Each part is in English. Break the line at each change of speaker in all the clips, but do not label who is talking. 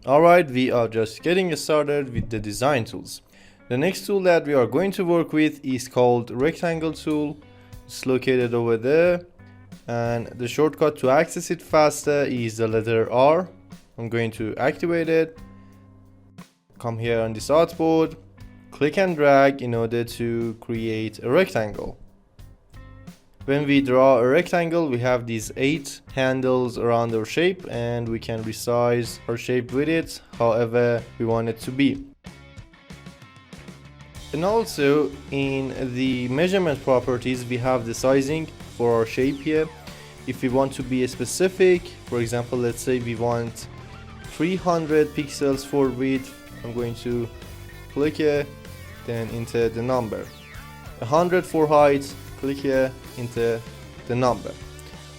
Alright, we are just getting started with the design tools. The next tool that we are going to work with is called rectangle tool. It's located over there, and the shortcut to access it faster is the letter R. I'm going to activate it. Come here on this artboard, click and drag in order to create a rectangle. When we draw a rectangle, we have these 8 handles around our shape, and we can resize our shape with it however we want it to be. And also in the measurement properties, we have the sizing for our shape here. If we want to be specific, for example, let's say we want 300 pixels for width, I'm going to click here, then enter the number. 100 for height, click here, enter the number.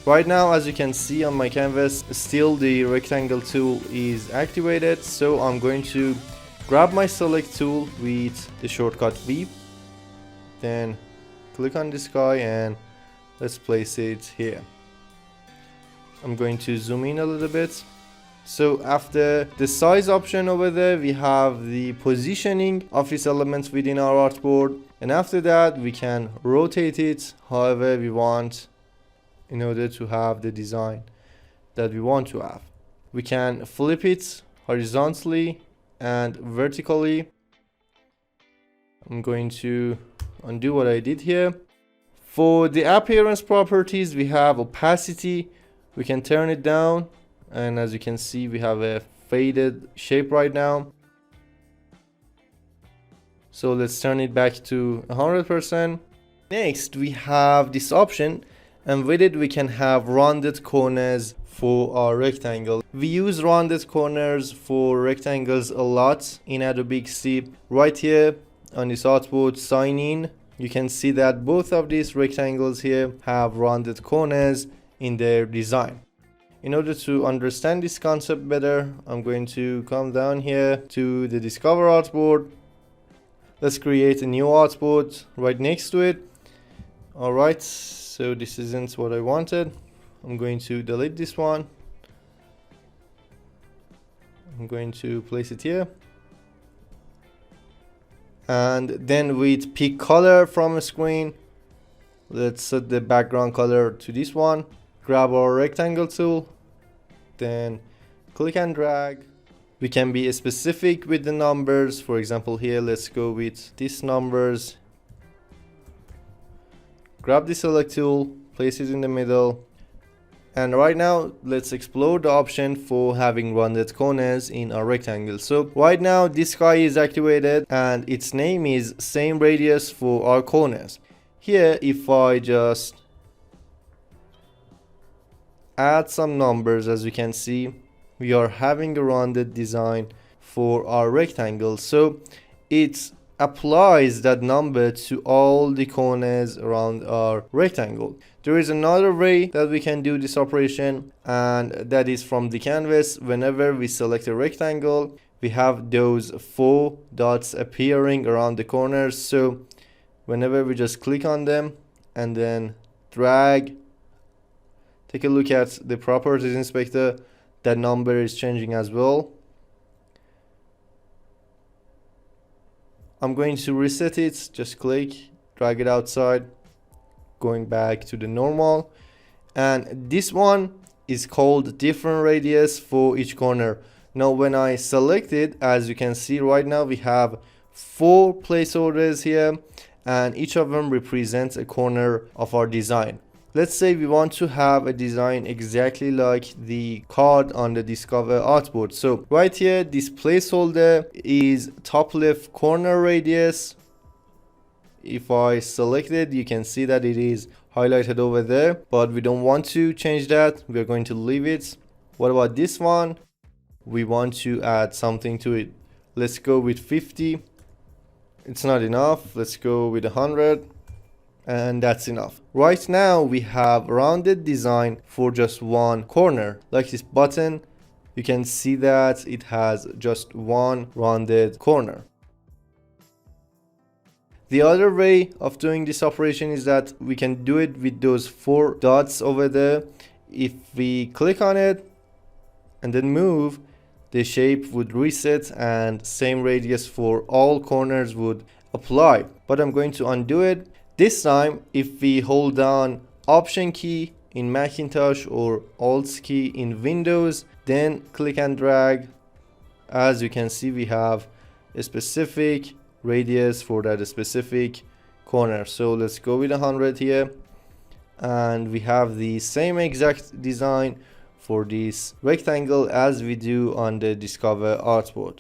Right now, as you can see on my canvas, still the rectangle tool is activated, so I'm going to grab my select tool with the shortcut V, then click on this guy and let's place it here. I'm going to zoom in a little bit. So after the size option over there, we have the positioning of these elements within our artboard, and after that we can rotate it however we want in order to have the design that we want to have. We can flip it horizontally and vertically. I'm going to undo what I did here. For the appearance properties, we have opacity. We can turn it down, and as you can see, we have a faded shape right now. So let's turn it back to 100%. Next, we have this option, and with it we can have rounded corners for our rectangle. We use rounded corners for rectangles a lot in Adobe Xd. Right here on this artboard, sign in, you can see that both of these rectangles here have rounded corners in their design. In order to understand this concept better, I'm going to come down here to the Discover artboard. Let's create a new artboard right next to it. Alright, so this isn't what I wanted. I'm going to delete this one. I'm going to place it here. And then with pick color from a screen, let's set the background color to this one. Grab our rectangle tool, then click and drag. We can be specific with the numbers. For example, here let's go with these numbers. Grab the select tool, place it in the middle, and right now let's explore the option for having rounded corners in our rectangle. So right now this guy is activated and its name is same radius for our corners. Here if I just add some numbers, as you can see, we are having a rounded design for our rectangle. So it applies that number to all the corners around our rectangle. There is another way that we can do this operation, and that is from the canvas. Whenever we select a rectangle, we have those 4 dots appearing around the corners. So whenever we just click on them and then drag, take a look at the properties inspector, that number is changing as well. I'm going to reset it, just click, drag it outside, going back to the normal. And this one is called different radius for each corner. Now when I select it, as you can see right now, we have 4 placeholders here, and each of them represents a corner of our design. Let's say we want to have a design exactly like the card on the Discover artboard. So right here, this placeholder is top left corner radius. If I select it, you can see that it is highlighted over there, but we don't want to change that. We're going to leave it. What about this one? We want to add something to it. Let's go with 50. It's not enough. Let's go with 100. And that's enough. Right now we have rounded design for just one corner. Like this button, you can see that it has just one rounded corner. The other way of doing this operation is that we can do it with those 4 dots over there. If we click on it and then move, the shape would reset and same radius for all corners would apply. But I'm going to undo it. This time, if we hold down Option key in Macintosh or Alt key in Windows, then click and drag, as you can see, we have a specific radius for that specific corner. So let's go with 100 here, and we have the same exact design for this rectangle as we do on the Discover artboard.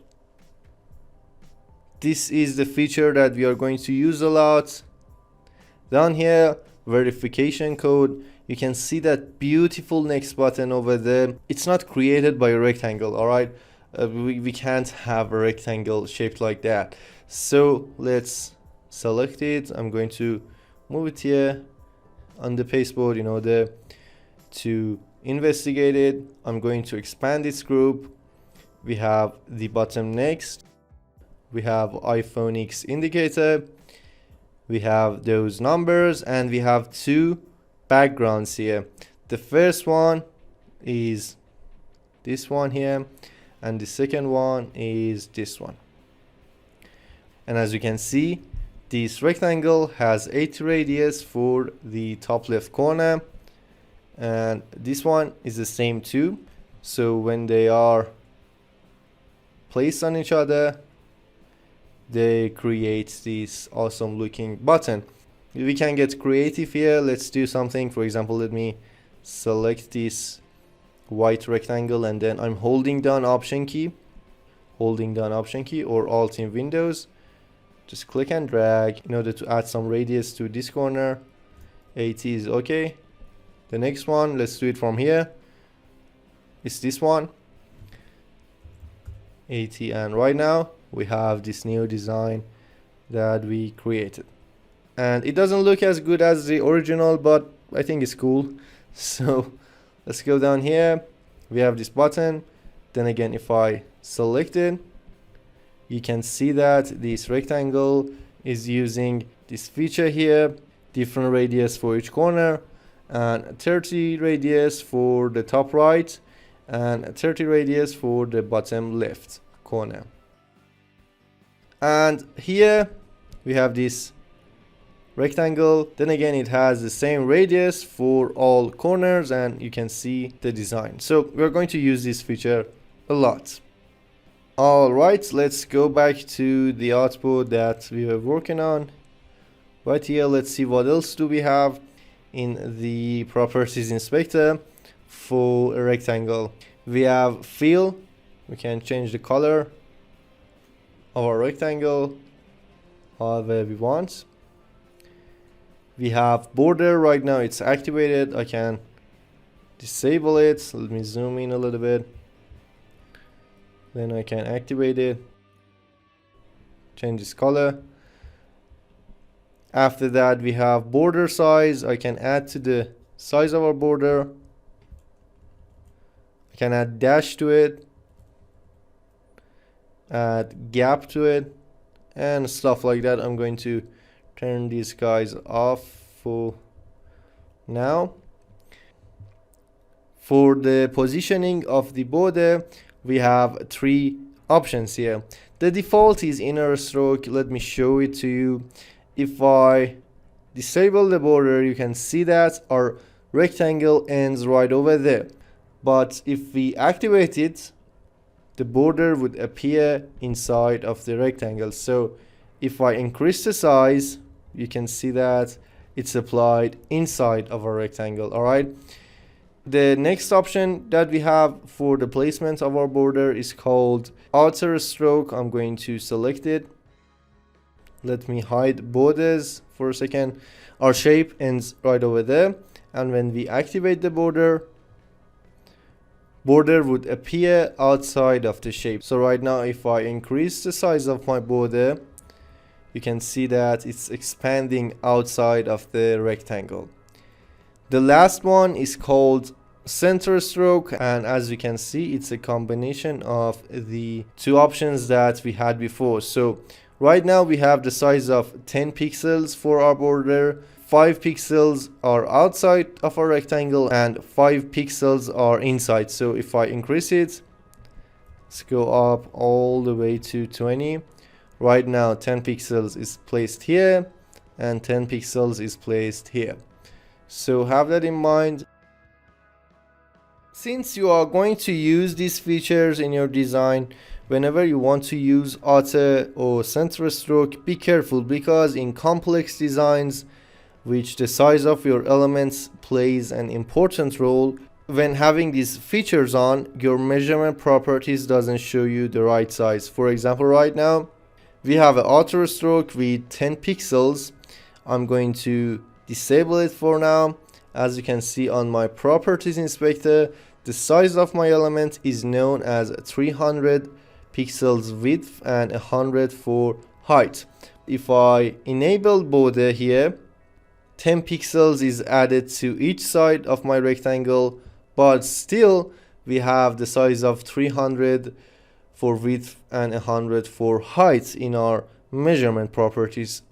This is the feature that we are going to use a lot. Down here, verification code, you can see that beautiful next button over there. It's not created by a rectangle, all right? We can't have a rectangle shaped like that. So let's select it. I'm going to move it here on the pasteboard in order to investigate it. I'm going to expand this group. We have the bottom next. We have iPhone X indicator. We have those numbers, and we have two backgrounds here. The first one is this one here, and the second one is this one. And as you can see, this rectangle has 80 radius for the top left corner, and this one is the same too. So when they are placed on each other, they create this awesome looking button. We can get creative here. Let's do something. For example, let me select this white rectangle, and then I'm holding down Option key or Alt in Windows. Just click and drag in order to add some radius to this corner. 80 is okay. The next one, let's do it from here. It's this one, 80, and right now we have this new design that we created, and it doesn't look as good as the original, but I think it's cool. So let's go down here. We have this button. Then again, if I select it, you can see that this rectangle is using this feature here, different radius for each corner, and 30 radius for the top right and 30 radius for the bottom left corner. And here we have this rectangle. Then again, it has the same radius for all corners, and you can see the design. So we're going to use this feature a lot. All right, let's go back to the artboard that we were working on. Right here, let's see what else do we have in the properties inspector for a rectangle. We have fill. We can change the color of our rectangle however we want. We have border. Right now it's activated. I can disable it. Let me zoom in a little bit. Then I can activate it, change its color. After that, we have border size. I can add to the size of our border. I can add dash to it, add gap to it, and stuff like that. I'm going to turn these guys off for now. For the positioning of the border, we have three options here. The default is inner stroke. Let me show it to you. If I disable the border, you can see that our rectangle ends right over there. But if we activate it, the border would appear inside of the rectangle. So if I increase the size, you can see that it's applied inside of a rectangle. All right. The next option that we have for the placement of our border is called outer stroke. I'm going to select it. Let me hide borders for a second. Our shape ends right over there, and when we activate the border would appear outside of the shape. So right now, if I increase the size of my border, you can see that it's expanding outside of the rectangle. The last one is called center stroke, and as you can see, it's a combination of the two options that we had before. So right now we have the size of 10 pixels for our border. 5 pixels are outside of our rectangle and 5 pixels are inside. So if I increase it, Let's go up all the way to 20. Right now 10 pixels is placed here and 10 pixels is placed here. So have that in mind. Since you are going to use these features in your design, whenever you want to use auto or center stroke, be careful, because in complex designs, which the size of your elements plays an important role, when having these features on, your measurement properties doesn't show you the right size. For example, right now we have an auto stroke with 10 pixels. I'm going to disable it for now. As you can see on my properties inspector, the size of my element is known as 300 pixels width and 100 for height. If I enable border here, 10 pixels is added to each side of my rectangle, but still we have the size of 300 for width and 100 for height in our measurement properties.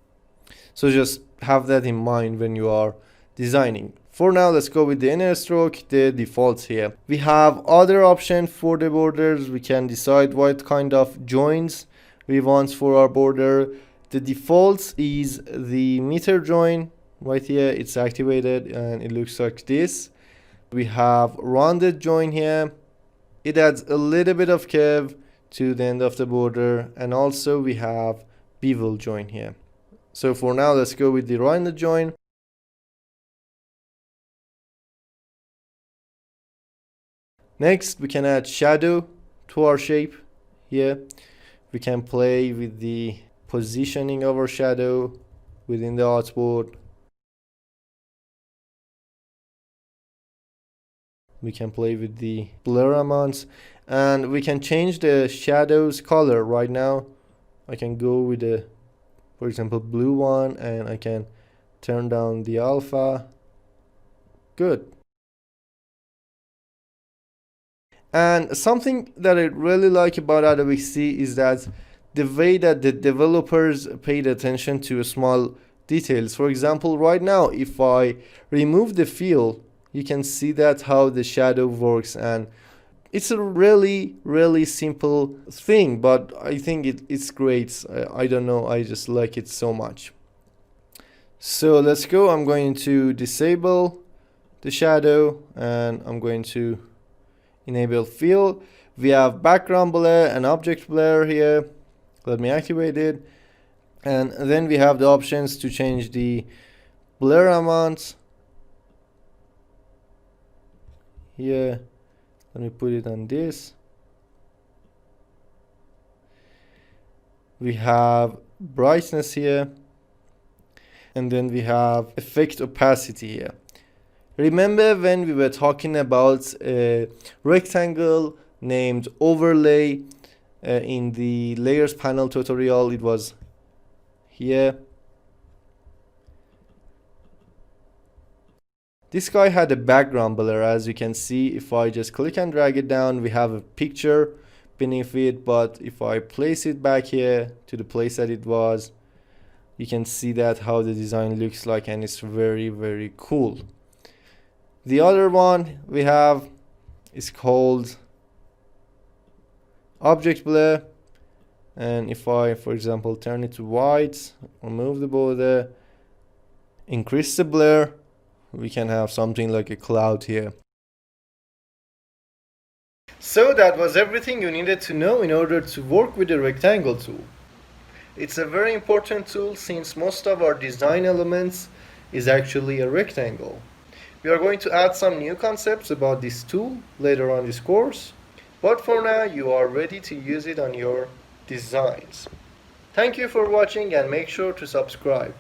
So just have that in mind when you are designing. For now, let's go with the inner stroke, the defaults here. We have other options for the borders. We can decide what kind of joins we want for our border. The default is the meter join. Right here, it's activated and it looks like this. We have rounded join here. It adds a little bit of curve to the end of the border, and also we have bevel join here. So for now, let's go with the rounded join. Next, we can add shadow to our shape here. We can play with the positioning of our shadow within the artboard. We can play with the blur amounts, and we can change the shadow's color. Right now I can go with the, for example, blue one, and I can turn down the alpha. Good. And something that I really like about Adobe Xd is that the way that the developers paid attention to small details. For example, right now if I remove the fill, you can see that how the shadow works, and it's a really simple thing, but I think it's great. I don't know, I just like it so much. So let's go. I'm going to disable the shadow and I'm going to enable fill. We have background blur and object blur here. Let me activate it, and then we have the options to change the blur amount here. Let me put it on this. We have brightness here, and then we have effect opacity here. Remember when we were talking about a rectangle named overlay in the layers panel tutorial? It was here. This guy had a background blur. As you can see, if I just click and drag it down, we have a picture beneath it, but if I place it back here to the place that it was, you can see that how the design looks like, and it's very cool. The other one we have is called object blur, and if I, for example, turn it to white, remove the border, increase the blur, we can have something like a cloud here. So that was everything you needed to know in order to work with the rectangle tool. It's a very important tool since most of our design elements is actually a rectangle. We are going to add some new concepts about this tool later on this course, but for now you are ready to use it on your designs. Thank you for watching and make sure to subscribe.